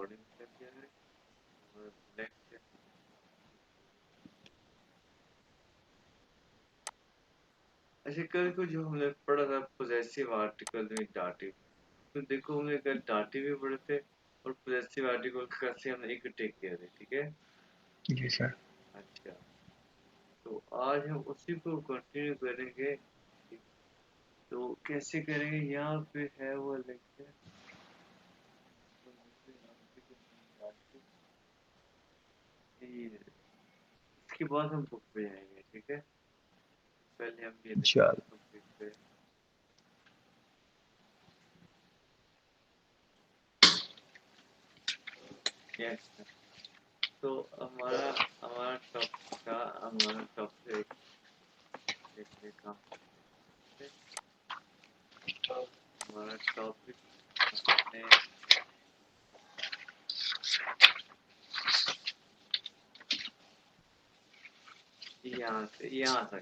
Recording कर दिया है और select अच्छा कल को जो हमने पढ़ा था पोजेसिव आर्टिकल में डाटिव तो देखो हमने कल डाटिव भी पढ़े थे और पोजेसिव आर्टिकल कैसे हमने इकट्ठे किए थे ठीक है जी सर। अच्छा तो आज हम उसी को कंटिन्यू करेंगे तो कैसे करेंगे यहाँ पे है वो लेक्चर इसके बाद हम बुक पे जाएंगे ठीक है पहले हम ये लेक्चर चल कंप्लीट करें यस तो हमारा हमारा टॉपिक था हमारा टॉपिक देखने का हमारा टॉपिक हमने यहाँ तक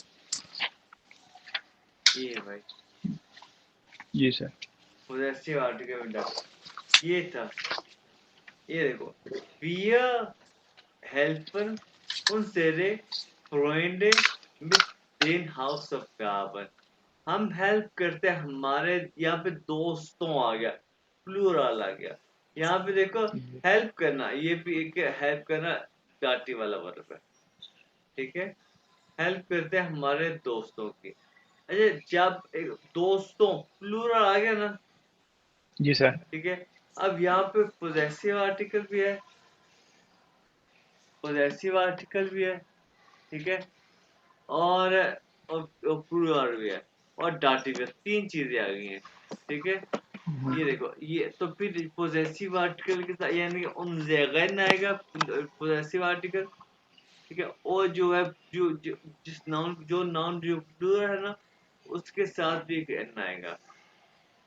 ये भाई जी सर। पोजेसिव आर्टिकल में डाल ये था ये देखो wir helfen unsere Freunde mit den Hausaufgaben हम हेल्प करते हैं हमारे यहाँ पे दोस्तों आ गया प्लूरल आ गया यहाँ पे देखो हेल्प करना ये भी एक हेल्प करना डाटी वाला वर्ब है ठीक है हेल्प करते हैं हमारे दोस्तों की अच्छा जब एक दोस्तों प्लूरल आ गया ना जी सर। ठीक है अब यहाँ पे पोजेसिव आर्टिकल भी है पोजेसिव आर्टिकल भी है ठीक है और प्लूरल भी है और डाटिव है तीन चीजें आ गई हैं ठीक है ये देखो ये तो फिर पोजेसिव आर्टिकल के साथ यानी उनज़ेगन आएगा पोजेसिव आर्टिकल ठीक है और जो है जो जिस नाउन जो नाउन जो प्लूरल है ना उसके साथ भी एक एन आएगा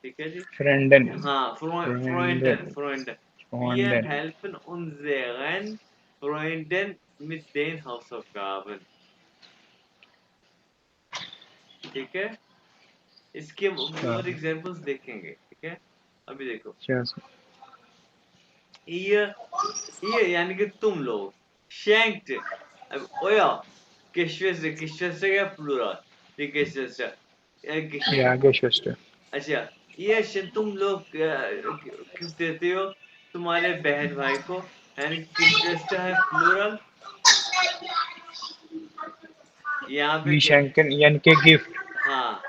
ठीक है जी फ्रेंडन। हाँ फ्रेंडन। फ्रोइंडन फ्रोइंडन wir फ्रेंडन। helfen unseren Freunden mit den Hausaufgaben ठीक है इसके हम और हाँ। एग्जांपल्स देखेंगे ठीक है अभी देखो अच्छा सर। ये यानी कि तुम लोग schenkt अब ओया Geschwister क्या प्लूरल die Geschwister या geschenkt गेस्ट। अच्छा ये तुम लोग गिफ्ट देते हो तुम्हारे बहन भाई को यानी कि Geschwister है प्लूरल यहाँ पे विशंकन यानी के गिफ्ट। हाँ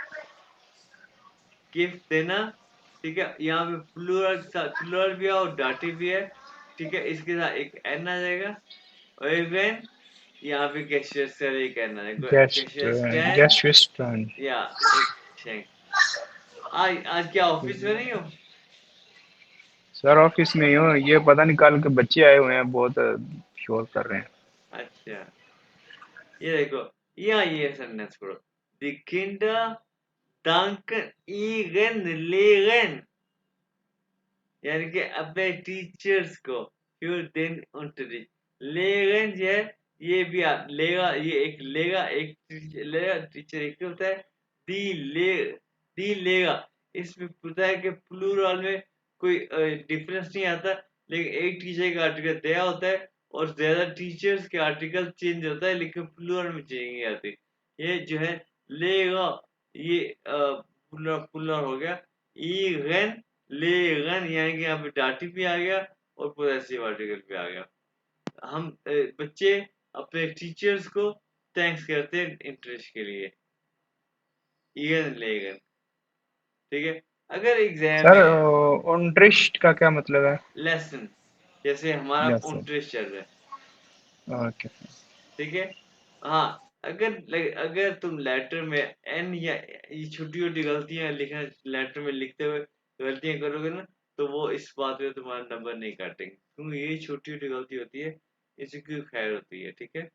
गिफ्ट देना ठीक है यहाँ पे प्लूरल भी है और डाटी भी है ठीक है इसके साथ एक एन आ जाएगा और इवन यहाँ पे गेस्टर एक एन आ जाएगा गेस्ट। गेस्टन गेस्ट। या एक शेंक आज आज क्या ऑफिस में नहीं हो सर ऑफिस में ही हो, ये पता नहीं कल के बच्चे आए हुए हैं, बहुत शोर कर रहे हैं। अच्छा ये देखो यहाँ ये सेंटेंस पढ़ो Die Kinder danken ihren Lehrern यानी कि अपने टीचर्स को für den Unterricht लेगन जो है ये भी लेगा ये एक लेगा एक लेगा टीचर एक होता है दी ले दी लेगा इसमें पता है कि प्लूरल में कोई डिफरेंस नहीं आता लेकिन एक टीचर का आर्टिकल दिया होता है और ज्यादा टीचर्स के आर्टिकल चेंज होता है लेकिन प्लूरल में चेंज नहीं आती ये जो है लेगा ये प्लूरल हो गया ईगन लेगन यानी कि यहाँ पे डाटिव भी आ गया और पोजेसिव आर्टिकल भी आ गया हम बच्चे अपने टीचर्स को थैंक्स करते हैं इंटरेस्ट के लिए ईगन लेगन ठीक है अगर एग्जाम सर में इंटरेस्ट का क्या मतलब है? लेसन जैसे हमारा यस सर। इंटरेस्ट चल रहा है ओके। ठीक है हाँ अगर तुम लेटर में एन या ये छोटी छोटी गलतियां लिखना लेटर में लिखते हुए गलतियां करोगे ना तो वो इस बात में तुम्हारा नंबर नहीं काटेंगे क्योंकि ये छोटी छोटी गलती होती है इसकी खैर होती है ठीक है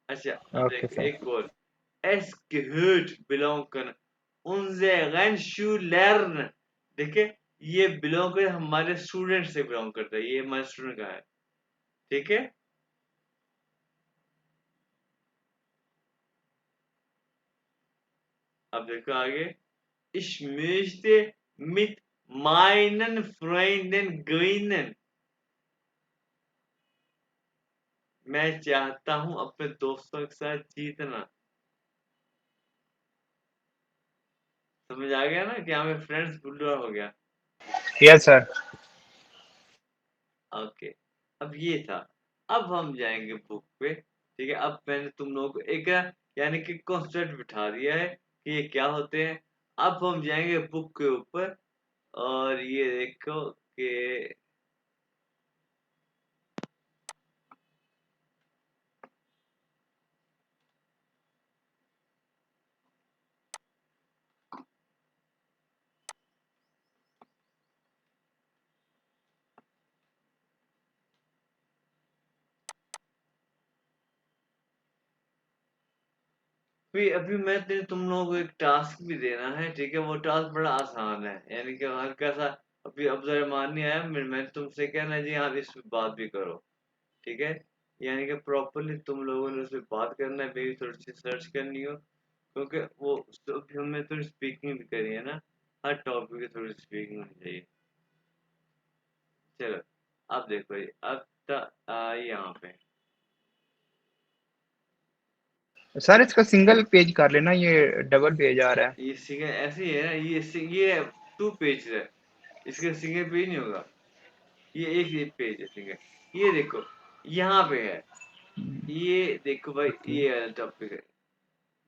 अच्छा अब ओके देख सर। एक और es gehört belong करना unseren Schülern देखिए ये बिलोंग कर हमारे स्टूडेंट से बिलोंग करता है ये हमारे स्टूडेंट का है ठीक है अब देखो आगे Ich möchte mit meinen Freunden gewinnen मैं चाहता हूँ अपने दोस्तों के साथ जीतना। समझ आ गया ना कि यहाँ पे फ्रेंड्स प्लूरल हो गया। Yes sir. ओके, अब ये था। अब हम जाएंगे बुक पे। ठीक है, अब मैंने तुम लोगों को एक यानी कि कॉन्सेप्ट बिठा दिया है कि ये क्या होते हैं। अब हम जाएंगे बुक के ऊपर और ये देखो कि अभी मैं तुम लोगों को एक टास्क भी देना है। ठीक है, वो टास्क बड़ा आसान है, यानी कि हल्का सा। अभी अब जरा मान नहीं आया, मैं तुमसे कहना है जी हाँ इस पे बात भी करो। ठीक है, यानी कि प्रॉपरली तुम लोगों ने उस पे बात करना है, मेरी थोड़ी सी सर्च करनी हो, क्योंकि वो अभी हमने थोड़ी स्पीकिंग भी करी है ना। हर टॉपिक की थोड़ी स्पीकिंग होनी चाहिए। चलो, अब देखो ये अब यहाँ पे सर इसका सिंगल पेज कर लेना, ये डबल पेज आ रहा है। ये सिंगल ऐसे ही है ना, ये 2 पेज है, इसका सिंगल पेज नहीं होगा। ये एक पेज है, ठीक है। ये देखो यहाँ पे है, ये देखो भाई, ओके। ये टॉपिक है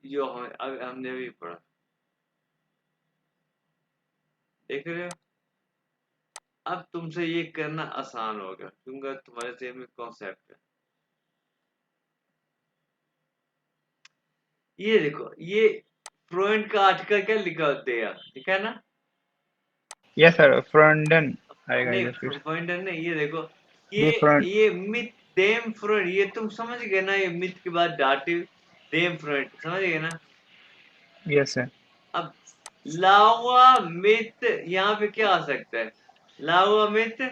जो हमने अभी पढ़ा। देख रहे हो, अब तुमसे ये करना आसान होगा क्योंकि तुम्हारे सेम में कॉन्सेप्ट है। ये देखो, ये फ्लोएंट का आर्टिकल क्या लिखा होता है, ठीक है ना। यस सर, फ्रंटन आएगा नहीं, इधर फिर। पॉइंटर नहीं, ये देखो, ये ये फ्रंट। ये मिथ देम फ्रंट, ये तुम समझ गए ना, ये मिथ के बाद डाटिव देम फ्रंट, समझ गए ना। Yes sir. अब लावा मिथ यहाँ पे क्या आ सकता है, लावा मिथ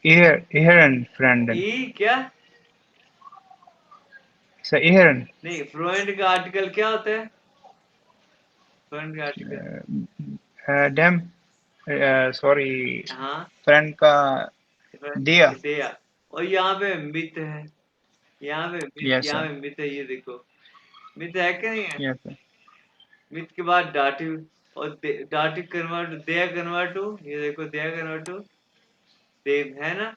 here and फ्रंटन। ई क्या। सर here नहीं, फ्लोएंट का आर्टिकल क्या होता है, फ्लोएंट का आर्टिकल। and डैम, सॉरी, हाँ, फ्रंट का दिया। दिया। और यहाँ पे मिथ है, यहाँ पे मिथ, यस यहाँ सर। पे मिथ है, ये देखो मिथ है कि नहीं है। Yes sir. मिथ के बाद डाटिव, और डाटिव कन्वर्ट दया कन्वर्ट टू, ये देखो दया कन्वर्ट टू देम, है ना।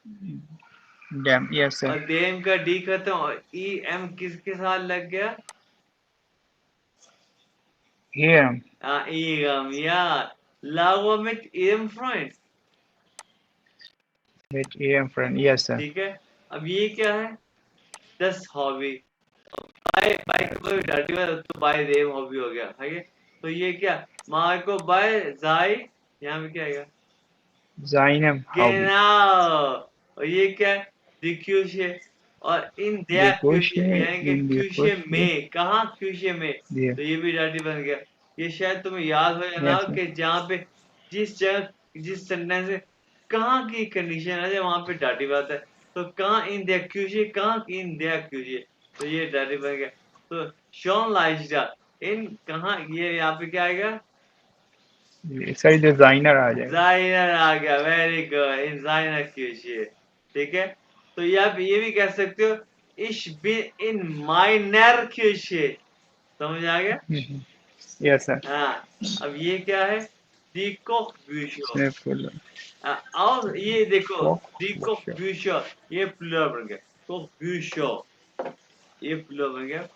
डैम। Yes sir. और देम का डी खत्म और ई एम किसके साथ लग गया। here ईगम यार, लावा मिथ एम friend. with am front. Yes sir. ठीक है, अब ये क्या है, 10 हॉबी। बाय बाय का कोई डाटी हुआ तो बाय देम हॉबी हो गया है। तो ये क्या, मार्को बाय जाई, यहाँ पे क्या आएगा, seinem हॉबी। genau। और ये क्या है, दिक्यूशे। और इन दया क्यूशे, देखोशे यानी कि इन क्यूशे देखोशे में, कहाँ क्यूशे में, दिया। तो ये भी डाटी बन गया। ये शायद तुम्हें याद हो जाना यस सर। कि जहाँ पे जिस जगह जिस सेंटेंस में कहाँ की कंडीशन है वहां पे डाटी बात है, तो कहाँ इन दया क्यूशे, कहाँ इन दया क्यूशे, तो ये डाटी बन गया। तो शॉन लाइजडा इन कहाँ, ये यहाँ पे क्या आएगा, सर डिजाइनर आ जाएगा। डिजाइनर आ गया, वेरी गुड, डिजाइनर कीजिए। ठीक है, तो ये आप ये भी कह सकते हो, इश बिन इन माइनर कीजिए। समझ आ गया। Yes sir. हाँ, अब ये क्या है, दीको ब्यूशो। इसमें फुल और ये देखो, कॉक दीको वर्कशॉप। ब्यूशो, ये प्लुरल बन गया, तो ब्यूशो, ये प्लुरल बन गया।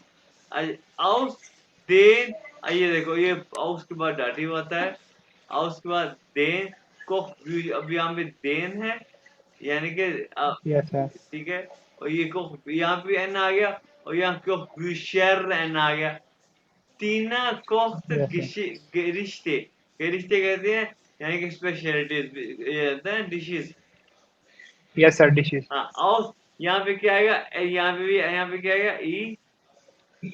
आउस देन, ये देखो, ये आउस के बाद डाटिव आता है, आउस के बाद देन को, अब यहाँ पे देन है, यानी कि यस सर। ठीक है। और ये को यहाँ पे एन आ गया, और यहाँ को गुशर एन आ गया। तीना कोफ्त यस सर। रिश्ते, के रिश्ते कहते हैं, यानी कि specialities dishes. Yes sir dishes. हाँ, और यहाँ पे क्या आएगा, यहाँ पे भी, यहाँ पे क्या आएगा, ई।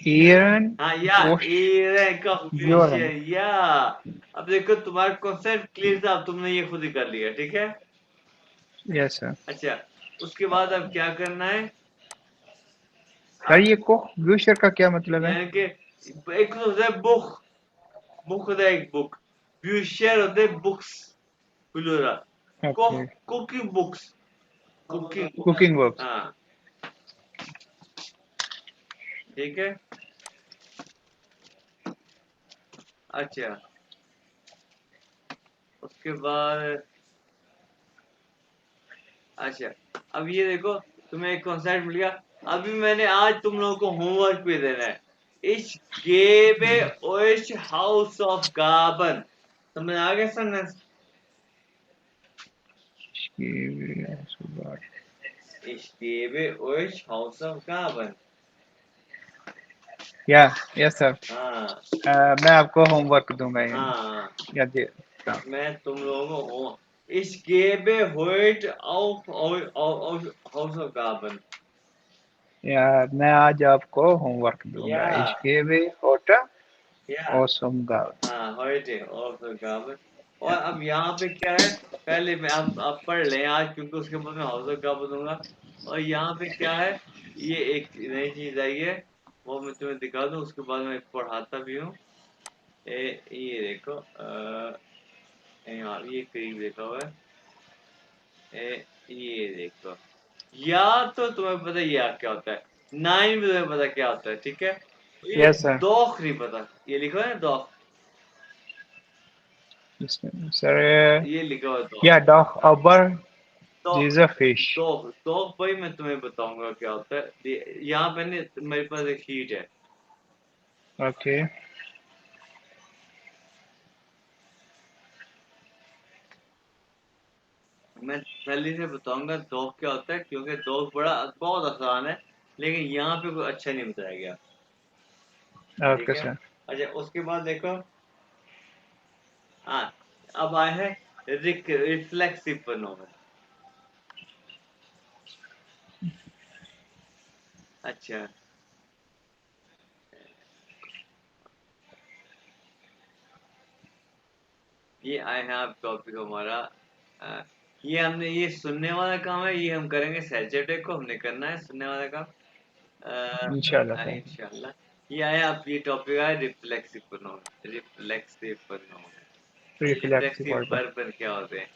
ईरन हाँ या ओश इरेन का योरन। या। अब देखो तुम्हारा कॉन्सेप्ट क्लियर था, अब तुमने ये खुद ही कर लिया, ठीक है। Yes sir. अच्छा, उसके बाद अब क्या करना है, सर ये कोक ब्यूशर का क्या मतलब है? यानी कि एक तो होता है बुक, बुक होता है एक बुक, ब्यूशर होते हैं बुक्स, प्लुरल। ओके। कुकी बुक्स, कुकिंग वर्क्स। हाँ ठीक है। अच्छा उसके बाद अच्छा अब ये देखो तुम्हें एक कॉन्सेप्ट मिल गया। अभी मैंने आज तुम लोगों को होमवर्क भी देना है। Ich gebe euch Hausaufgaben। समझ आ गया sentence? Ich gebe euch Hausaufgaben। या यस सर। हाँ मैं आपको होमवर्क दूंगा ये, हाँ या दे हाँ। मैं तुम लोगों को Ich gebe heute auch Hausaufgaben। या मैं आज आपको होमवर्क दूंगा। Ja, इसके भी होटा ja, औसम का। हाँ heute Hausaufgaben। और अब यहाँ पे क्या है, पहले मैं आप पढ़ लें आज, क्योंकि उसके बाद मैं Hausaufgaben दूंगा। और यहाँ पे क्या है, ये एक नई चीज आई है, वो मैं तुम्हें दिखा दूँ, उसके बाद मैं पढ़ाता भी हूँ। ये देखो यहाँ ये करीब देखा हुआ है। ये देखो, या तो तुम्हें पता है या क्या होता है, नाइन भी तुम्हें पता क्या होता है, ठीक है। ये यस सर। दोख नहीं पता, ये लिखा है ना दोख, सर ये लिखा हुआ है दोख। या डॉग अबर दोख इज अ फिश। दोख दोख भाई मैं तुम्हें बताऊंगा क्या होता है। यहाँ पे मेरे पास एक शीट है। ओके। मैं जल्दी से बताऊंगा दोख क्या होता है, क्योंकि दोख बहुत आसान है, लेकिन यहाँ पे कोई अच्छा नहीं बताया गया, ठीक ओके है। सर। अच्छा उसके बाद देखो, हाँ अब आए हैं रिफ्लेक्सिव प्रोनोमेन। अच्छा ये आए हैं आप टॉपिक हमारा, अ, ये हमने ये सुनने वाला काम है, ये हम करेंगे सैटरडे को, हमने करना है सुनने वाला काम इंशाल्लाह सर। इंशाल्लाह। ये आया आप ये टॉपिक आया रिफ्लेक्सिव प्रोनोमेन। रिफ्लेक्सिव प्रोनोमेन, रिफ्लेक्सिव रिफ्लेक्सिव वर्ब। वर्ब क्या होते हैं?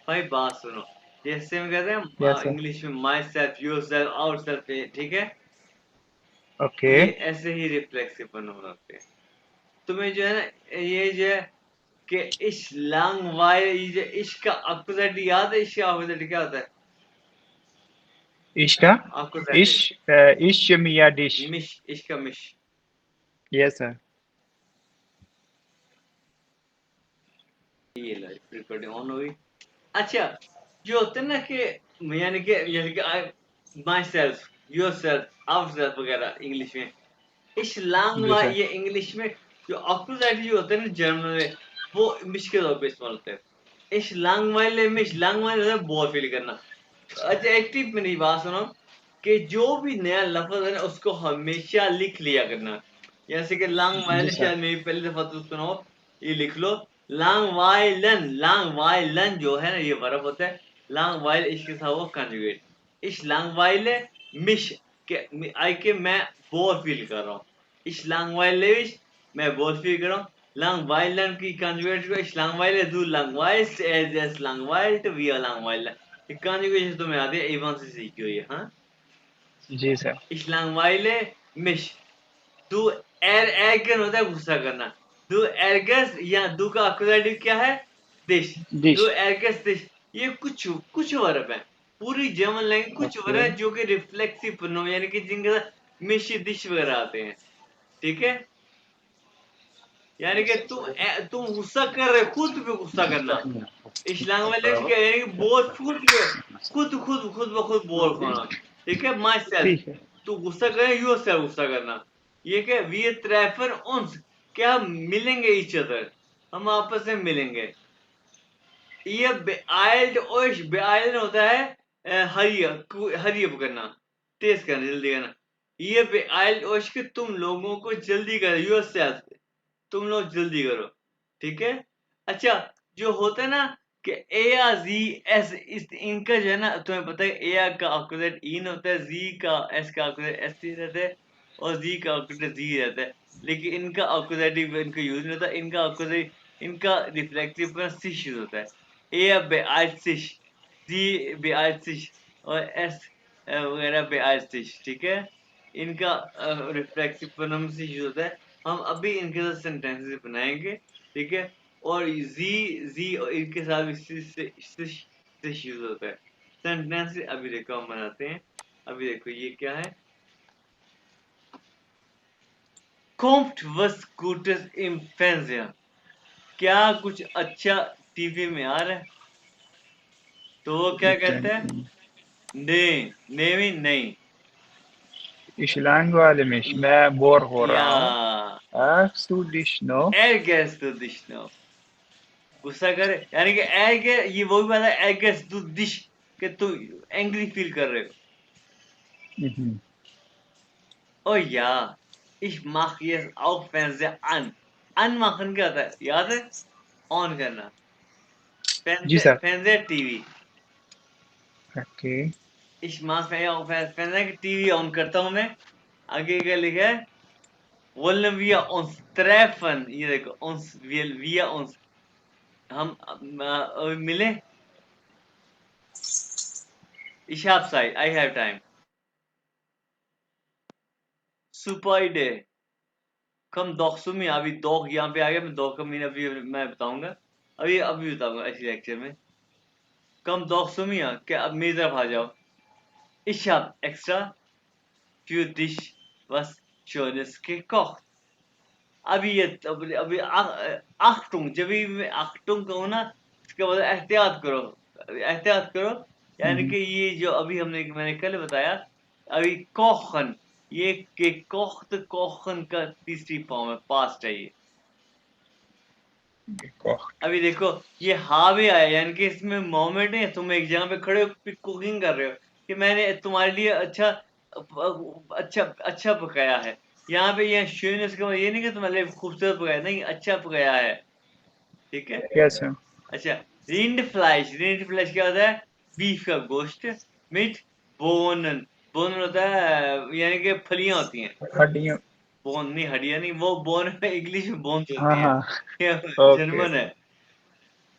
भाई बात सुनो, जैसे हम कहते यस हैं सर। इंग्लिश में myself, yourself, ourself, ठीक है। ओके। ये ऐसे ही रिफ्लेक्सिव प्रोनोमेन होते हैं। तुम्हें जो है ना, ये जो है कि इश लैंग वाई, ये जो इश का अपोजिट याद है? इश का अपोजिट क्या होता है? इसका अपोजिट इश इश मिया डिश। मिश, इश का मिश। Yes sir. ये लो रिकॉर्डिंग ऑन हुई। अच्छा जो होते हैं ना कि यानी कि जैसे कि myself, yourself, ourself वगैरह इंग्लिश में, इस लैंग जी वाई सर। ये इंग्लिश में जो अपोजिट जो होते हैं ना जर्मन में, वो मिश के तौर पे इस्तेमाल होते हैं। इस लैंग वाले मिश, लैंग वाले होता है बहुत फील करना। अच्छा एक टिप मेरी बात सुनो, कि जो भी नया लफ्ज है ना उसको हमेशा लिख लिया करना। जैसे कि लॉन्ग जी वायलिन, सर। शायद मेरी पहली दफा तो सुना हो, ये लिख लो लॉन्ग वायलन। लॉन्ग वायलन जो है ना ये वर्ब होता है, लॉन्ग वाइल इसके साथ वो कंजुगेट। इस लॉन्ग वाइले मिश के आई के मैं बोर फील कर रहा हूँ। इस लॉन्ग वाइले मैं बोर फील कर रहा हूँ। लॉन्ग वाइलन की कंजुगेट को इस लॉन्ग वाइले दू लॉन्ग वाइल्स एज एस लॉन्ग वाइल टू वी लॉन्ग वाइल। कॉन्जुगेशन तुम्हें आती है एवन से सीखी हुई है, हाँ। जी sir. Ich langweile mich। Du ärgern होता है गुस्सा करना। Du ärgerst या du का अपोजिट क्या है? dich। Du dish. ärgerst dich। ये कुछ कुछ वर्ब है, पूरी जर्मन लैंग्वेज कुछ वर्ब ओके। है जो कि रिफ्लेक्सिव प्रोनाउन यानी कि जिनके साथ मिश दिश वगैरह आते हैं, ठीक है। यानी कि तुम गुस्सा कर रहे हो, खुद पे गुस्सा करना। इस लैंग्वेज क्या यानी कि बहुत खुद ब खुद बोल होना, ठीक है। माई सेल्फ, ठीक है। तू गुस्सा करे, यूर सेल्फ गुस्सा करना। ये क्या वी ट्रेफर उन्स, क्या हम मिलेंगे ईच अदर, हम आपस में मिलेंगे। ये बेआइल्ड ओश, बेआइल्ड होता है हरी हरी अप करना, तेज करना, जल्दी करना। ये बेआइल्ड ओश के तुम लोगों को जल्दी करो, यूर सेल्फ, तुम लोग जल्दी करो, ठीक है। अच्छा जो होता है ना कि ए या जी एस, इस इनका जो है ना तुम्हें पता है, ए का ऑक्सीडेंट इन होता है, जी का एस का ऑक्सीडेंट एस टी रहता है, और जी का ऑक्सीडेंट जी रहता है। लेकिन इनका ऑक्सीडेटिव इनका यूज नहीं होता, इनका ऑक्सीडेंट इनका रिफ्लेक्टिव पर सिश यूज होता है। ए बे आज सिश, जी बे आज सिश, और एस वगैरह पे आस्तिश, ठीक है। इनका रिफ्लेक्सिव प्रोनाउंस यूज होता है। हम अभी इनके साथ सेंटेंसेस बनाएंगे, ठीक है। और जी और इनके साथ यूज होता है सेंटेंस। अभी देखो हम बनाते हैं। अभी देखो ये क्या है। Kommt was Gutes im Fernsehen? क्या कुछ अच्छा टीवी में आ रहा है? तो वो क्या कहता है? नहीं, नहीं नहीं। Ich langweile mich, मैं बोर हो या रहा हूँ। Hast du dich noch? ergänzt du dich noch? गुस्सा करे, यानी कि एगे ये वो भी बात है, ergänzt du dich कि तुम एंग्री फील कर रहे हो। Mhm. Oh ja, ich mache jetzt auch Fernseher an. Anmachen क्या होता है? याद है? ऑन करना। जी sir. Fernseher TV. Okay. Ich mache ja auch Fernseher की टीवी ऑन करता हूँ मैं। आगे क्या लिखा है? Wollen wir uns treffen? ये देखो uns wir uns हम मिले। Ich habe Zeit, I have time. Super Idee. Komm doch zu mir, अभी doch यहाँ पे आ गया। मैं doch का मीन अभी मैं बताऊंगा। अभी बताऊंगा इसी लेक्चर में। Komm doch zu mir, क्या अब मेरी तरफ आ जाओ। Ich habe extra für dich was Schönes gekocht. अभी ये अभी Achtung, जब भी मैं Achtung कहूँ ना, इसका मतलब एहतियात करो, एहतियात करो। यानी कि ये जो अभी मैंने कल बताया, अभी कोखन, ये के कोख्त कोखन का तीसरी फॉर्म है, पास्ट है ये। gekocht। अभी देखो ये हावे आया, यानी कि इसमें मोमेंट है, तुम एक जगह पे खड़े हो कुकिंग कर रहे हो कि मैंने तुम्हारे लिए अच्छा अच्छा अच्छा पकाया है। यहाँ पे यहाँ श्योनेस का मतलब ये नहीं कि तुम्हारे लिए खूबसूरत पकाया, नहीं, अच्छा पकाया है, ठीक है। Yes sir. अच्छा, रिंड फ्लैश क्या होता है? बीफ का गोश्त। मीट बोनन, बोनन होता है यानी कि फलियां होती हैं। हड्डियाँ। बोन नहीं, हड्डियां नहीं, वो बोन में इंग्लिश में बोन्स हाँ होती हैं। हाँ। ये ओके। जर्मन है,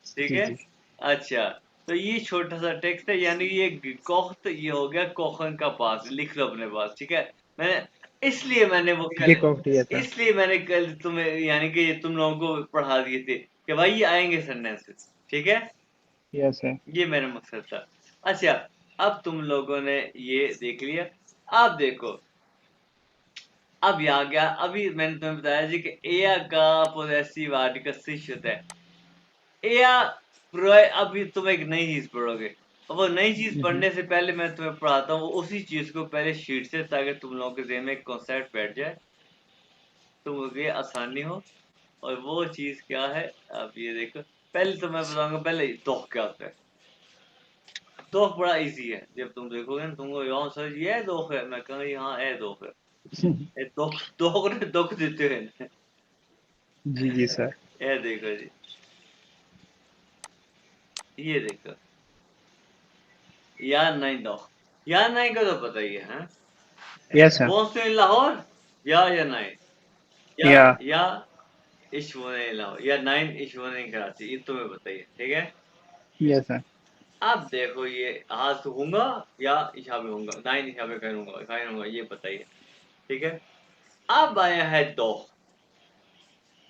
ठीक जी है। जी। अच्छा, तो ये छोटा सा टेक्स्ट है, यानी ये कोख्त, ये हो गया कोखन का पास, लिख लो अपने पास, ठीक है। मैंने gekocht दिया था। इसलिए मैंने कल तुम्हें यानी कि ये तुम लोगों को पढ़ा दिए थे कि भाई ये आएंगे सेंटेंसेस, ठीक है। Yes sir. ये मेरा मकसद था। अच्छा, अब तुम लोगों ने ये देख लिया। अब देखो, अब ये आ गया। अभी मैंने तुम्हें बताया जी कि एया का पोजेसिव आर्टिकल सिश होता है। एया अभी तुम एक नई चीज पढ़ोगे। अब वो नई चीज पढ़ने से पहले मैं तुम्हें पढ़ाता हूँ उसी चीज को पहले शीट से, ताकि तुम लोगों के ज़हन में एक कॉन्सेप्ट बैठ जाए, तुमको आसानी हो। और वो चीज क्या है? अब ये देखो, पहले तो मैं बताऊंगा पहले दोख क्या होता है। दोख बड़ा इजी है, जब तुम देखोगे ना तुमको यहाँ सर ये दोख है, मैं कहूँगा हाँ है दोख है। ये दोख दोख ने दुख देते हैं। जी जी सर। ये देखो जी, ये देखो, यार नहीं दोख, यार नहीं का तो पता ही है, हाँ? Yes sir. Wohnst du in Lahore? Ja, nein. या। Ja, ich wohne in Lahore. या nein, ich wohne in Karaची। ये तुम्हें बताइए, ठीक है। Yes sir. अब देखो ये आज तो होऊंगा या इशा में होऊंगा, नाइन इशा में करूंगा, फाइन होऊंगा, ये बताइए, ठीक है। अब आया है दोख।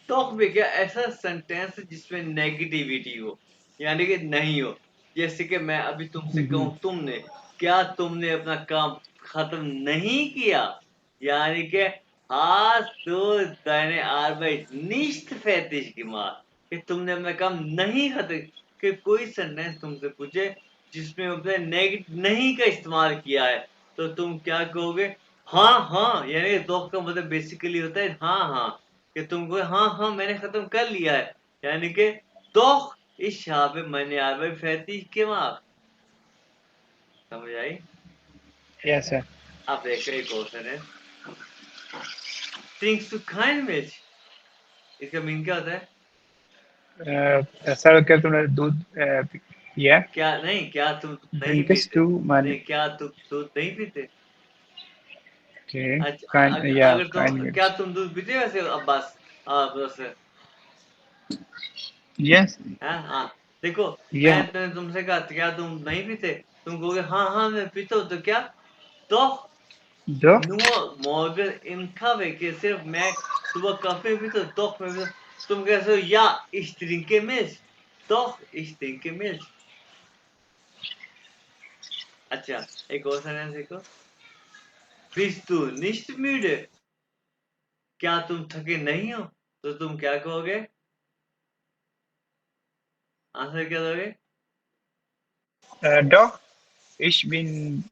दोख में क्या ऐसा सेंटेंस जिसमें नेगेटिविटी हो, यानी कि नहीं हो। जैसे कि मैं अभी तुमसे कहूं, तुमने अपना काम खत्म नहीं किया, यानी कि आज तो deine Arbeit nicht fertig gemacht, कि तुमने अपना काम नहीं खत्म। कि कोई सेंटेंस तुमसे पूछे जिसमें उसने नहीं का इस्तेमाल किया है, तो तुम क्या कहोगे? हाँ हाँ, यानी दोख का मतलब बेसिकली होता है हाँ हाँ, कि तुमको हाँ हाँ मैंने खत्म कर लिया है, यानी कि doch ich habe meine Arbeit fertig gemacht। समझ आई? Yes sir. अब देखो एक क्वेश्चन है, trinkst du kein Milch? इसका मीन क्या होता है? सर क्या तुमने दूध पिया? क्या नहीं, क्या तुम नहीं ड्रिंक्स पीते? टू माने। नहीं, क्या तुम दूध नहीं पीते? ओके। अच्छा, काइन या अगर काइन तुम, क्या मिनट्स। तुम दूध पीते हो वैसे अब्बास? बस, यस। हाँ हाँ। देखो, या। मैं तुमसे कहा क्या तुम नहीं पीते? तुम कहोगे हाँ हाँ मैं पीता हूँ, तो क्या? Doch, Doch, nur morgen im Kaffee के सिर्फ मैं सुबह काफी पीता हूँ, doch मैं पीता हूँ। तुम कैसे हो? Ja, ich trinke Milch. Doch, ich trinke Milch. अच्छा, एक और सेंटेंस देखो। Bist du nicht müde? क्या तुम थके नहीं हो? तो तुम क्या कहोगे? आंसर क्या दोगे? doch, ich bin,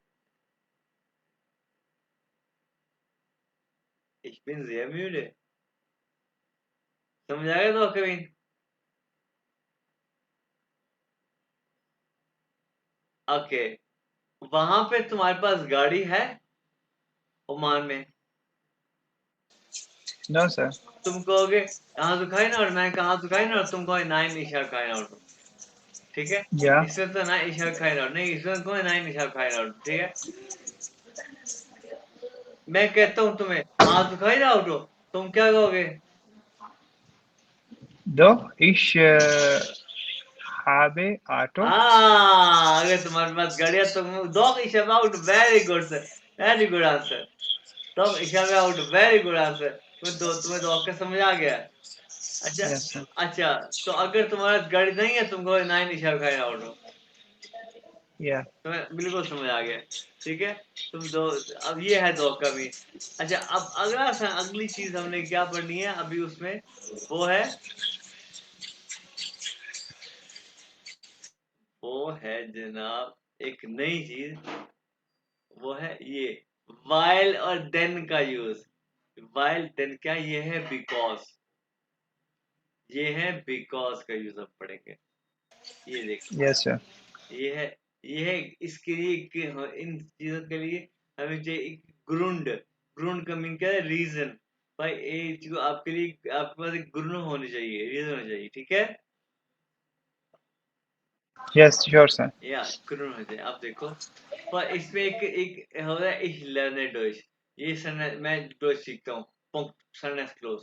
Ich bin sehr müde. समझ आएगा तो कभी? ओके, वहां पे तुम्हारे पास गाड़ी है ओमान में? no, sir. तुम कहोगे कहाँ सुखाई ना, और मैं कहाँ सुखाई ना, और तुम कहोगे नाइन इशा खाई ना, ठीक है? Ja, इसमें तो ना इशा खाई ना, नहीं इसमें कौन नाइन इशा खाई ना, ठीक है? मैं कहता हूँ तुम्हें हाँ सुखाई ना उठो, तुम क्या कहोगे? doch, ich habe Auto. हाँ, अगर तुम्हारे पास गाड़ी है तो दो इशा आउट, very good sir, very good answer. दो इशा आउट, वेरी गुड आंसर। तुम्हें दो का समझ आ गया? अच्छा, Yes, sir. अच्छा, तो अगर तुम्हारे पास गाड़ी नहीं है, तुम कहोगे नाइन इशा खाई ना उठो, Yeah, तुम्हें बिल्कुल समझ आ गया, ठीक है? तुम दो, अब ये है दो का भी। अच्छा, अब अगली चीज हमने क्या पढ़नी है अभी उसमें, वो है जनाब एक नई चीज, वो है ये while और then का यूज। while then क्या, ये है because, ये है because का यूज हम पढ़ेंगे। ये देखो, yes, sir. ये है, ये है इसके लिए इन चीजों के लिए हमें चाहिए एक ग्रुंड। ग्रुंड का मीन क्या है? रीजन। भाई ये चीज आपके लिए, आपके पास एक ग्रुंड होनी चाहिए, रीजन होनी चाहिए, ठीक है? Yes, sure, sir. या ग्रुंड होनी चाहिए। आप देखो, पर इसमें एक एक हो रहा है ich lerne Deutsch। ये मैं डोइच सीखता हूँ, पंक्ट सरनेस क्लोज।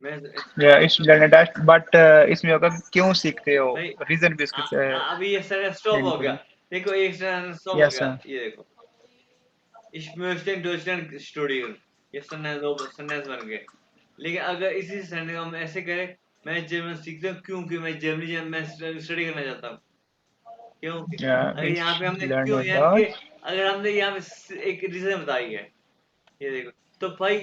मैं Yeah, ich lerne Dutch, but इसमें होगा कि क्यों सीखते हो? भाई रीजन भी उसके अभी ये सरनेस स्टॉप देनी हो गया। पड़ेगी. देखो एक सरनेस स्टॉप हो Yes, गया, sir. ये देखो, Ich möchte in Deutschland studieren। ये सरनेस बन गए। लेकिन अगर इसी सरनेस को हम ऐसे करें, मैं जर्मन सीखता हूँ क्योंकि मैं जर्मनी मैं स्टडी करना चाहता हूँ, क्योंकि Yeah, अगर यहाँ ich पे हमने क्यों lerne यानी कि Dutch. अगर हमने यहाँ पे एक रीजन बताई है, ये देखो, तो भाई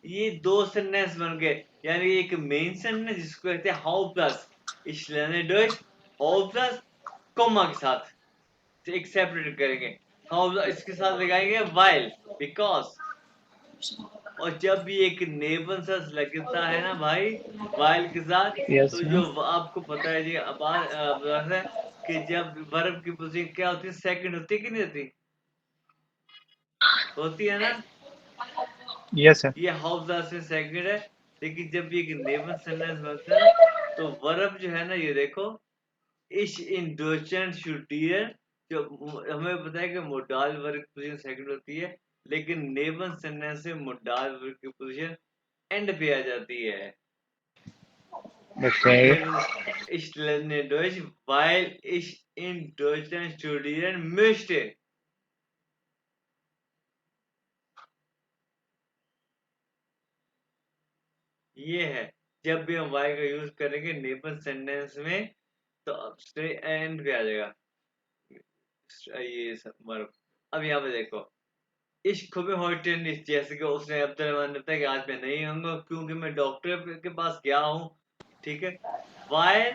ये दो सेंटेंस बन गए, यानी एक मेन सेंटेंस जिसको कहते हैं हाउ प्लस ich lerne Deutsch, हाउ प्लस कोमा के साथ एक सेपरेट करेंगे, हाउ इसके साथ लगाएंगे while, because। और जब भी एक नेबन लगता है ना भाई while के साथ, Yes, तो sir. जो आपको पता है जी, अब है कि जब वर्ब की पोजीशन क्या होती है, सेकंड होती है कि नहीं होती? होती है ना? Yes, sir. ये हाउस से सेकंड है, लेकिन जब ये नेबन सेंटेंस बनता है ना, तो वर्ब जो है ना, ये देखो, इश इन डोचन शुडियर, जो हमें पता है कि मोडाल वर्ग की पोजीशन सेकंड होती है, लेकिन नेबन सेंटेंस से मोडाल वर्ग की पोजीशन एंड पे आ जाती है। Okay. Nehmen, ich lerne Deutsch, weil ich in Deutschland studieren möchte। ये है, जब भी हम वाई का यूज करेंगे नेबन सेंटेंस में, तो अब से एंड पे आ जाएगा ये सब वर्ब। अब यहाँ पे देखो, इश्क में heute nicht, जैसे कि उसने अब्दुल ने बताया कि आज मैं नहीं आऊंगा क्योंकि मैं डॉक्टर के पास गया हूँ, ठीक है? while,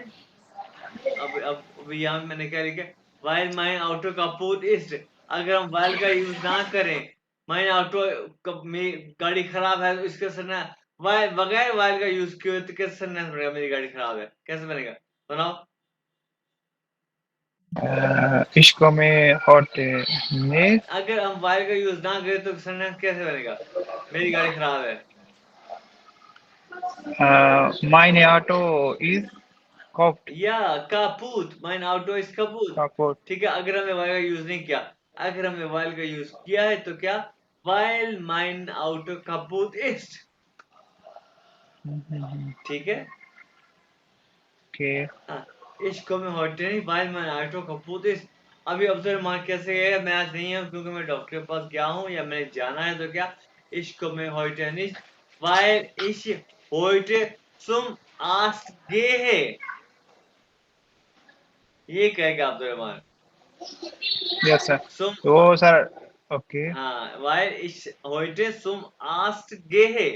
अब यहाँ मैंने क्या लिखा, while mein Auto kaputt ist। अगर हम while का यूज ना करें, mein Auto गाड़ी खराब है, तो इसके सरना बगैर while का यूज किए तो कैसे सरना बनेगा मेरी गाड़ी खराब है, कैसे बनेगा? बनाओ। ich komme heute nicht. अगर हम while का यूज ना करें तो सरना कैसे बनेगा? मेरी गाड़ी खराब है। Meine Auto ist kaputt. या कापूत, mein Auto ist kaputt। Kaputt. ठीक है, अगर हमने while का यूज नहीं किया, अगर हमने while का यूज किया है तो क्या, while mein Auto kaputt ist। ठीक है? Okay. हाँ, ich komme heute nicht, weil mein Auto kaputt ist। अभी अब्दुल रहमान कैसे गएगा, मैं आज नहीं हूँ क्योंकि मैं डॉक्टर के पास गया हूँ या मैंने जाना है, तो क्या इश्क में heute nicht, weil ich heute zum Arzt gehe, ये कहेगा Abdul Rahman. Yes sir. zum तो सर ओके हाँ, weil ich heute zum Arzt gehe,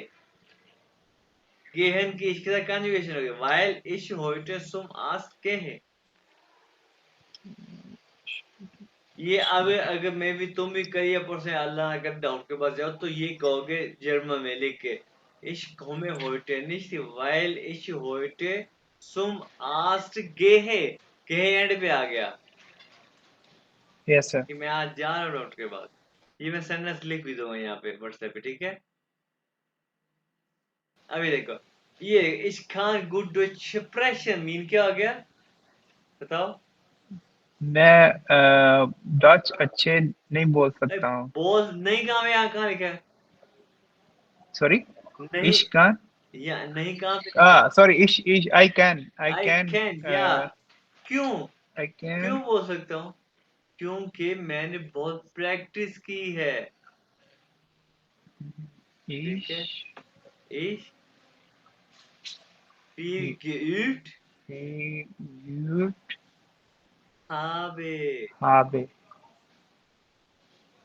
gehen की इसके साथ कंजुगेशन होगी, weil ich heute zum Arzt gehe। ये अब अगर मैं भी तुम भी करिए परसों अल्लाह ना करे डॉक्टर के पास जाओ तो ये कहोगे जर्मन में लिख के, ich komme heute nicht, weil ich heute zum Arzt gehe, gehe and पे आ गया यस सर। कि मैं आज जा रहा हूँ डॉक्टर के पास। ये मैं सेंटेंस लिख भी दूंगा यहाँ पे व्हाट्सएप पे, ठीक है। अभी देखो ये ich kann gut Deutsch sprechen mean क्या हो गया बताओ। मैं डच अच्छे नहीं बोल सकता हूँ। बोल नहीं कहाँ, यहाँ कहाँ लिखा है, सॉरी। नहीं इश का या नहीं कहाँ पे लिखा है, सॉरी इश इश आई आई कैन कैन या, क्यों आई क्यों कैन बोल सकता हूँ, क्योंकि मैंने बहुत प्रैक्टिस की है, ठीक इश है। Ich viel geübt यूट habe, हाबे।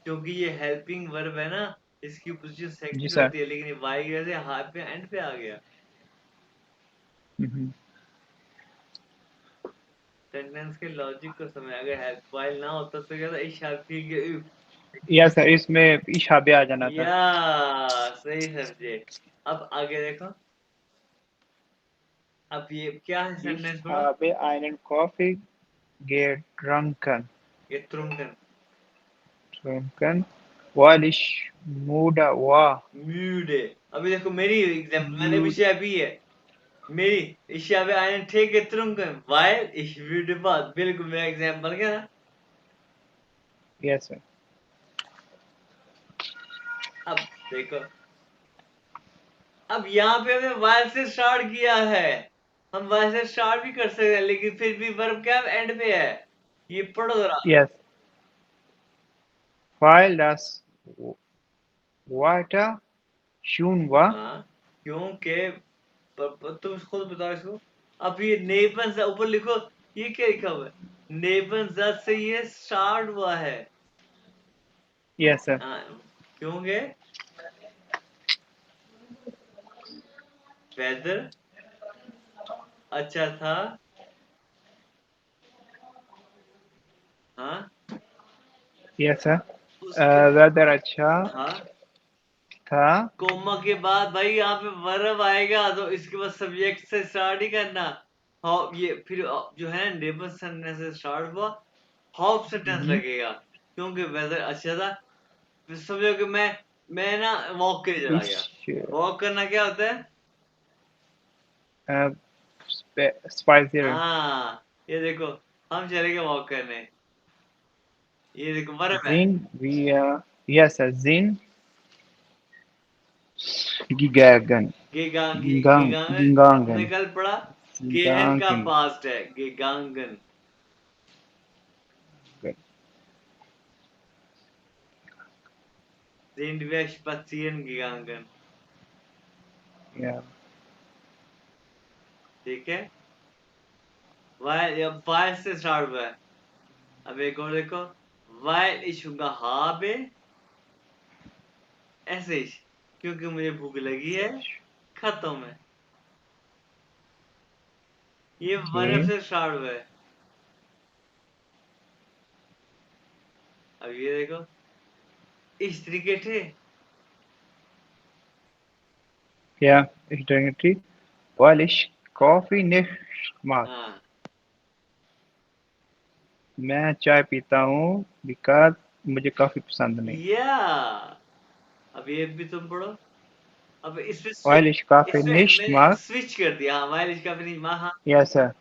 क्योंकि ये हेल्पिंग वर्ब है ना, इसकी पोजीशन जी सेकंड सर। होती है, लेकिन ये वाई की वजह से हाथ पे एंड पे आ गया। सेंटेंस के लॉजिक को समझ, अगर हेल्प वाइल ना होता तो क्या था, ich habe viel geübt, yes sir, इसमें इश हाबे आ जाना था। या सही समझे। अब आगे देखो, अब ये क्या है Ich सेंटेंस पढ़ो, habe einen Kaffee getrunken, ये ट्रुंकन getrunken, weil ich müde war. म्यूडे। अभी देखो मेरी एग्जांपल मैंने Müde. पीछे अभी है मेरी, ich habe einen Tee getrunken weil ich müde war, बिल्कुल मेरा एग्जांपल क्या था। Yes, sir. अब देखो, अब यहाँ पे हमने while से स्टार्ट किया है, हम while से स्टार्ट भी कर सकते हैं लेकिन फिर भी वर्ब क्या एंड पे है, ये पढ़ो जरा। Yes. Weil das Wetter schön war. हाँ क्योंकि तुम खुद बताओ इसको। अब ये नेबन से ऊपर लिखो, ये क्या लिखा हुआ है, नेबन से ये स्टार्ट हुआ है। Yes, sir. हाँ क्योंकि वेदर अच्छा था, हाँ Yes, sir. उसके weather अच्छा हाँ था। कोमा के बाद भाई यहाँ पे वर्ब आएगा तो इसके बाद सब्जेक्ट से स्टार्ट ही करना। हाउ ये फिर जो है नेबर सेंटेंस से स्टार्ट हुआ, हाउ से टेंस हम्म। लगेगा, क्योंकि वेदर अच्छा था। फिर समझो कि मैं ना वॉक के लिए चला गया। इश वॉक करना क्या होता है, स्पाइसी। हाँ ये देखो हम चले गए वॉक करने, ये देखो वर्ब है। Sind wir, yes, sir, sind gegangen. हमने Gegangen. कल पढ़ा, गेहन का Gegangen. पास्ट है गेगांगन, sind wir spazieren gegangen, Yeah. ठीक है। वाई से स्टार्ट हुआ है। अब एक और देखो, वाइल ich habe, ऐसे ही क्योंकि मुझे भूख लगी है, खत्म है, ये वर्ब Okay. से स्टार्ट हुआ है। अब ये देखो, स्त्री के थे, Ja, ich denke, weil ich Kaffee nicht mag. हाँ मैं चाय पीता हूँ बिकॉज मुझे कॉफी पसंद नहीं। या अब ये भी तुम पढ़ो। अब weil ich Kaffee इसमें nicht मैंने mag. स्विच कर दिया, हाँ वाइल इसका भी नहीं माँ, हाँ Yes, sir.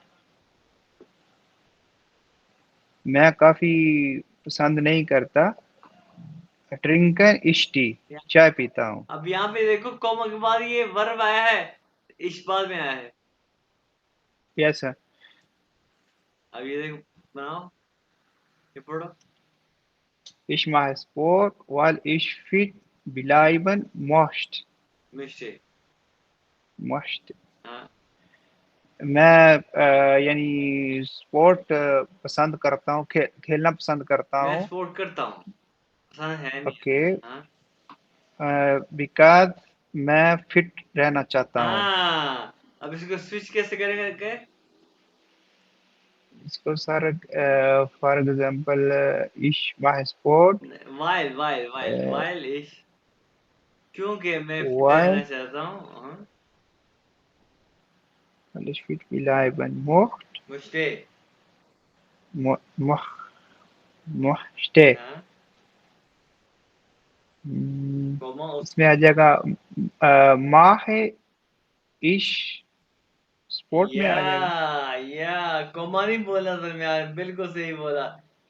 मैं कॉफी पसंद नहीं करता। ड्रिंकर इश टी, चाय पीता हूँ। अब यहाँ पे देखो कॉमा के बाद ये वर्ब आया है, इस बाद में आया है। Yes sir. अब ये देखो बनाओ, ये पढ़ो। Ich mache Sport, weil ich fit bleiben möchte. मिस्टे। möchte. हाँ। मैं यानी स्पोर्ट पसंद करता हूँ, खेलना पसंद करता मैं हूँ। स्पोर्ट करता हूँ, पसंद है नहीं। ओके, हाँ। बिकॉज मैं फिट रहना चाहता हूँ। हाँ, अब इसको स्विच कैसे करेंगे क्या? इसको sir for example ich mache Sport, while इश, क्योंकि मैं फिट रहना weil चाहता हूँ। हाँ। ich fit bleiben möchte. मुस्टे। möchte. हाँ। हम्म, कोमा इसमें आ जाएगा mache ich स्पोर्ट में आ जाएगा। कोमा नहीं बोला था मैं यार, बिल्कुल सही बोला।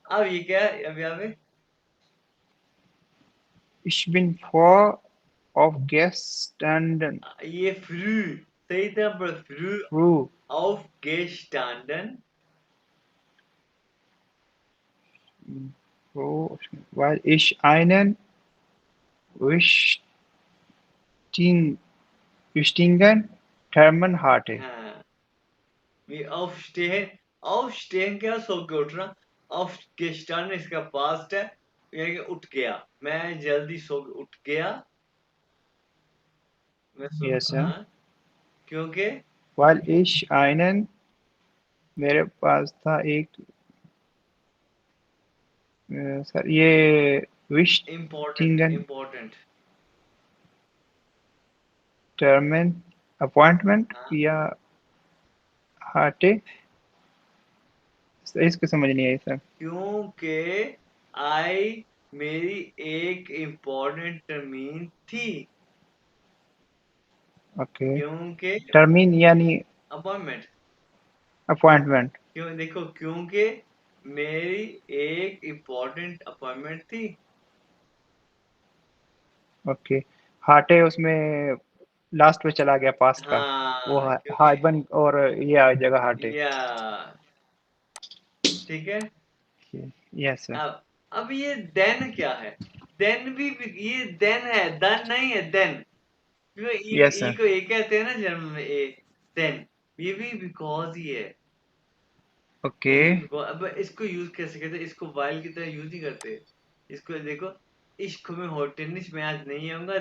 अब ये क्या है अब यहाँ पे? Ich bin froh aufgestanden. ये फ्रू, सही था पर फ्रू Früh. aufgestanden। Froh, weil ich einen wichtigen, wichtigen Termin hatte. हाँ, ये aufstehen क्या, सो के उठना। aufgestanden इसका पास्ट है, यानी कि उठ गया। मैं जल्दी सो के उठ गया। मैं सो, Yes, sir. हाँ, क्योंकि Weil ich einen, मेरे पास था एक सर ये important wichtigen important. Termin appointment हाँ, या hatte, इसको समझ नहीं आई सर। क्योंकि आई मेरी एक इम्पोर्टेंट टर्मीन थी। ओके, क्योंकि टर्मिन यानी अपॉइंटमेंट। अपॉइंटमेंट। क्यों, देखो, क्योंकि मेरी एक इम्पोर्टेंट अपॉइंटमेंट थी। ओके, हाटे उसमें लास्ट में चला गया पास्ट का, वो हाँ, क्योंकि हाइबन और ये आ जाएगा हाटे। या, ठीक है। Yes sir. अब ये देन क्या है? देन भी ये देन है, दन नहीं है, देन। क्योंकि यस ई सर। को ए कहते हैं ना जन्म में, ए, देन। ये भी बिकॉज ही है। ओके। ये because, अब इसको यूज कैसे करते हैं? इसको वाइल की तरह यूज नहीं करते। इसको देखो, इश्क में हो टेनिस में आज नहीं आऊंगा।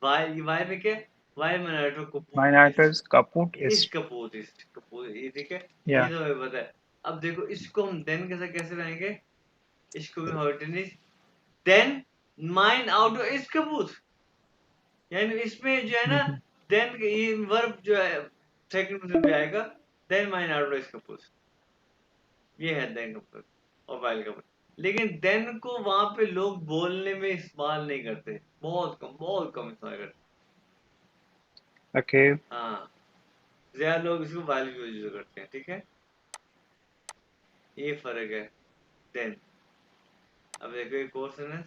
वाइल, वाइल में क्या? वाइल मनाटो को माइन आर्टर्स कापुट इस इस। कपूर, इस कपूर, ये ठीक है। या ये तो हमें पता है। अब देखो, इसको हम देन कैसे कैसे लाएंगे? इश्क में हो टेनिस, देन माइन आउट इस कपूर। यानी इसमें जो है ना, देन ये वर्ब जो है सेकंड पर्सन पे आएगा। देन माइन आउट इस कपूर, ये है देन का मतलब, और वाइल का मतलब। लेकिन देन को वहां पे लोग बोलने में इस्तेमाल नहीं करते, बहुत कम इस्तेमाल करते। ओके। हाँ, ज्यादा लोग इसको वाइल यूज करते हैं, ठीक है। ये फर्क है, देन। अब देखो एक और सेंटेंस,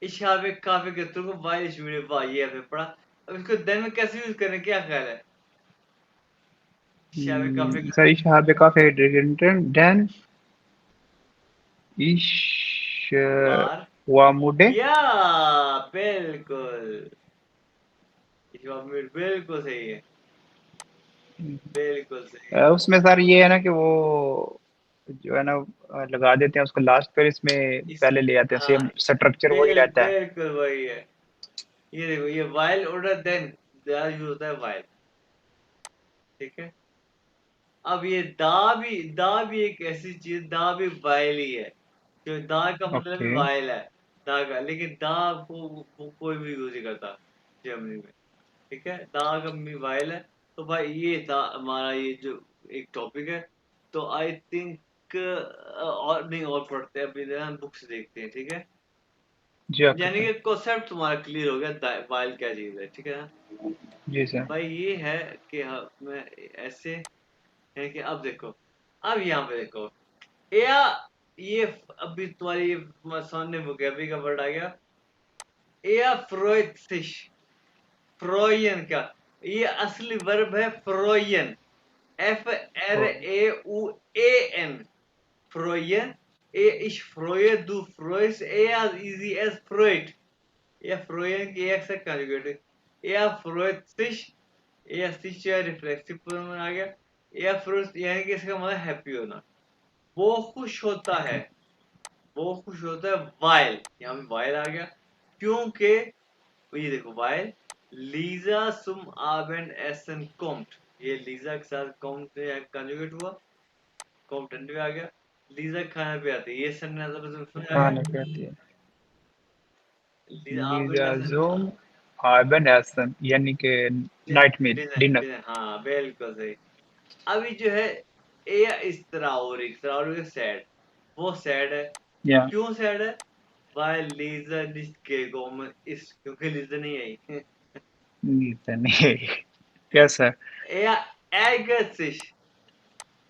इशाबे काफे के तुर्क वाइल शुरू, वाह, ये आपने पढ़ा। अब इसको देन में कैसे यूज करें, क्या ख्याल है? इशाबे काफे का, sir ich habe Kaffee getrunken, denn ich बार, war müde। या, बिल्कुल, इस बात में बिल्कुल सही है, बिल्कुल सही है। उसमें सर ये है ना कि वो जो है ना लगा देते हैं उसको लास्ट, पर इसमें इस, पहले ले आते हैं, हाँ, सेम स्ट्रक्चर वही रहता है। बिल्कुल वही है। ये देखो, ये वाइल ऑर्डर देन ज्यादा यूज होता है, वाइल, ठीक है। अब ये दा भी एक ऐसी चीज, दा भी वाइल ही है। जो दा का मतलब भी ओके। वाइल है, दा का, लेकिन दा को कोई भी यूज नहीं करता जर्मनी में, ठीक है। दा का भी वाइल है। तो भाई ये था हमारा ये जो एक टॉपिक है। तो आई थिंक और नहीं, और पढ़ते हैं अभी, हम बुक्स देखते हैं, ठीक है। जी ओके यानी सर। कि कॉन्सेप्ट तुम्हारा क्लियर हो गया, वाइल क्या चीज है, ठीक है ना। जी सर। भाई ये है कि मैं ऐसे है कि अब देखो, अब यहाँ पे देखो, या ये अभी तुम्हारी सामने वोकैबुलरी का वर्ड आ गया, या फ्रोइथिश, फ्रोयन का, ये असली वर्ब है फ्रोयन, F R A U A N, फ्रोयन। Ich freue, du freust, er, sie, es freut. Er freuen की एक से conjugate है. Er freut sich, er sich जो reflexive pronoun आ गया. Er freut यानी कि इसका मतलब हैप्पी होना. वो खुश होता है. वो खुश होता है while. यहाँ पे while आ गया. क्योंकि ये देखो while Lisa zum Abendessen kommt. ये लीजा के साथ kommt कंजुगेट हुआ. kommt भी आ गया. लीजा खाने पे आती है. ये सेंटेंस तुमने सुना है. खाने पे आती है। Lisa Abendessen. लिजाजुम आबन एसन यानी कि नाइट मील डिनर। हाँ बिल्कुल सही. अभी जो है ए इस तरह सैड. वो सैड है. या क्यों सैड है? Weil Lisa nicht gekommen ist. क्योंकि लीजा नहीं आई. नहीं कैसा Er ärgert sich.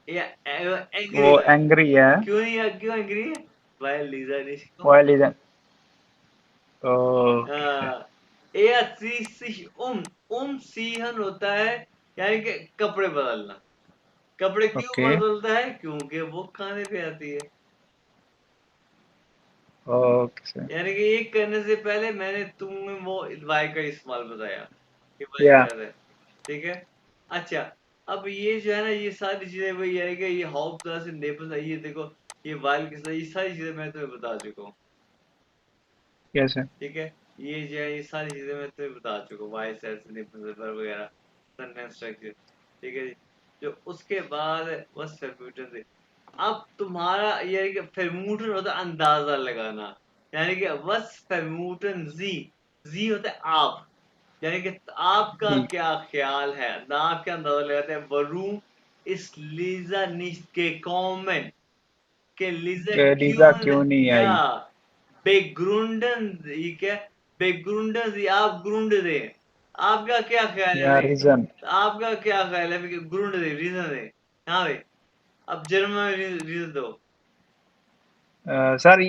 वो एंग्री है. एंग्री है क्यों एंग्री है? Weil Lisa nicht kommt. While is okay Er zieht sich umziehen होता है यानी कि कपड़े बदलना. कपड़े क्यों ओके बदलता है? क्योंकि वो खाने पे आती है. ओके यानी कि ये करने से पहले मैंने तुम्हें वो वाई का इस्तेमाल बताया कि वाई या क्या है. ठीक है. अच्छा. अब ये जो है ना ये सारी चीजें वही यानी कि ये हाउ प्लस नेपल ये देखो ये वाइल के साथ ये सारी चीजें मैं तुम्हें बता चुका हूँ. कैसे ठीक है. ये जो है ये सारी चीजें मैं तुम्हें बता चुका हूँ. वाई सेल्स नेपल वगैरह सेंटेंस स्ट्रक्चर. ठीक है जी. जो उसके बाद बस कंप्यूटर से अब तुम्हारा यानी कि फेरमूटन होता है अंदाजा लगाना. यानी कि वस फेरमूटन जी होता है आप. यानी कि आपका जी क्या ख्याल है. आप क्या अंदाजा लगाते हैं. वरूम इस लीजा nicht gekommen के लीजा लीजा क्यों क्यों नहीं या आई बेग्रुंडन ये क्या बेग्रुंडन जी आप ग्रुंड दे. आपका क्या ख्याल है या भाई. रीजन आपका क्या ख्याल है भाई ग्रुंड दे रीजन दे. हाँ भाई. अब जर्मन में रीजन दो. सर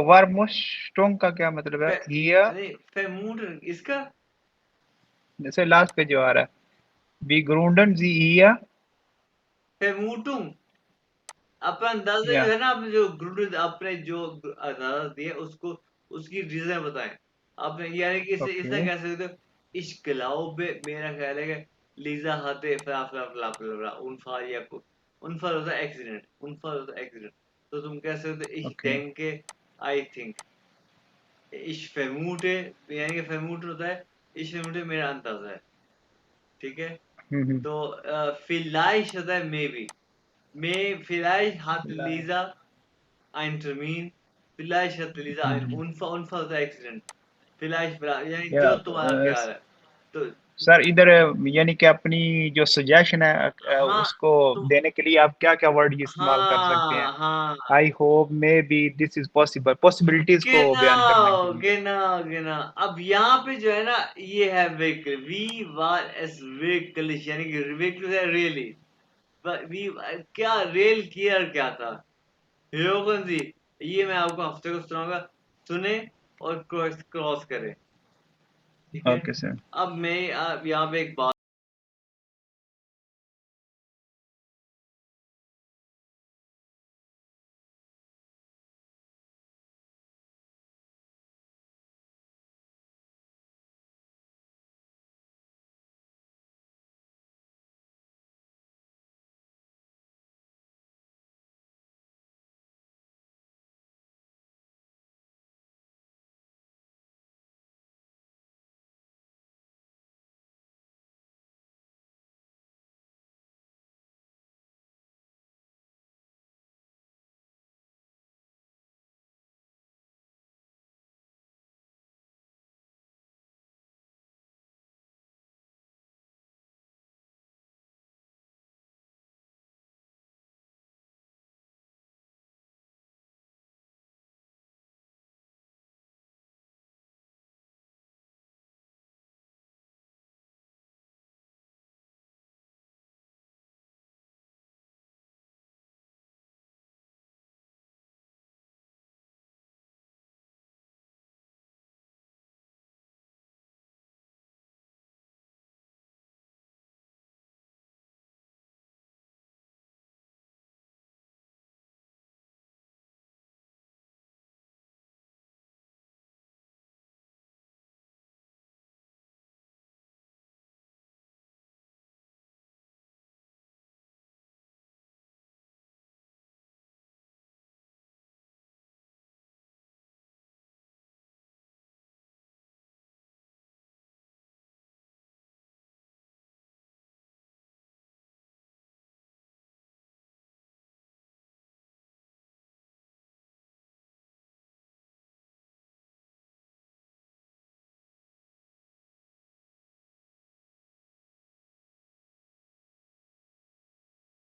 वारमोस्टोंग का क्या मतलब है हिया नहीं फेमूटन इसका जैसे लास्ट पे जो आ रहा है बी ग्रूंडन जी हिया फेमूटुम. अपना अंदाजा जो या है ना आपने जो ग्रुड अपने जो अंदाजा दिया उसको उसकी रीजन बताएं. आपने यानी कि इसे ओके इससे कह सकते हो. इस glaube मेरा ख्याल है कि लीजा hatte फ्ला फ्ला फ्ला फ्ला फ्ला उनफाल या उनफाल होता है एक्सीडेंट. उनफाल होता है एक्सीडेंट. तो तुम कह सकते हो ich okay denke I think. ich vermute यानी कि vermute होता है. ich vermute मेरा अंदाजा है. ठीक है. हम्म तो vielleicht होता है may be. vielleicht hat Lisa einen Termin. Vielleicht hat Lisa einen Unfall oder Accident. vielleicht यानी या जो तुम्हारा ख्याल है. तो सर इधर यानी कि अपनी जो सजेशन है हाँ उसको तुम देने के लिए आप क्या क्या वर्ड इस्तेमाल कर सकते हैं हाँ I hope may be this is possible possibilities को बयान करने के लिए गिना. अब यहाँ पे जो है ना ये है व्हीकल. वी वार एस व्हीकल यानी कि व्हीकल है रियली. वी क्या रेल किया क्या था. योगन जी ये मैं आपको हफ्ते को सुनाऊंगा. सुने और क्रॉस करें. ठीक है. ओके सर अब मैं यहाँ पे एक बात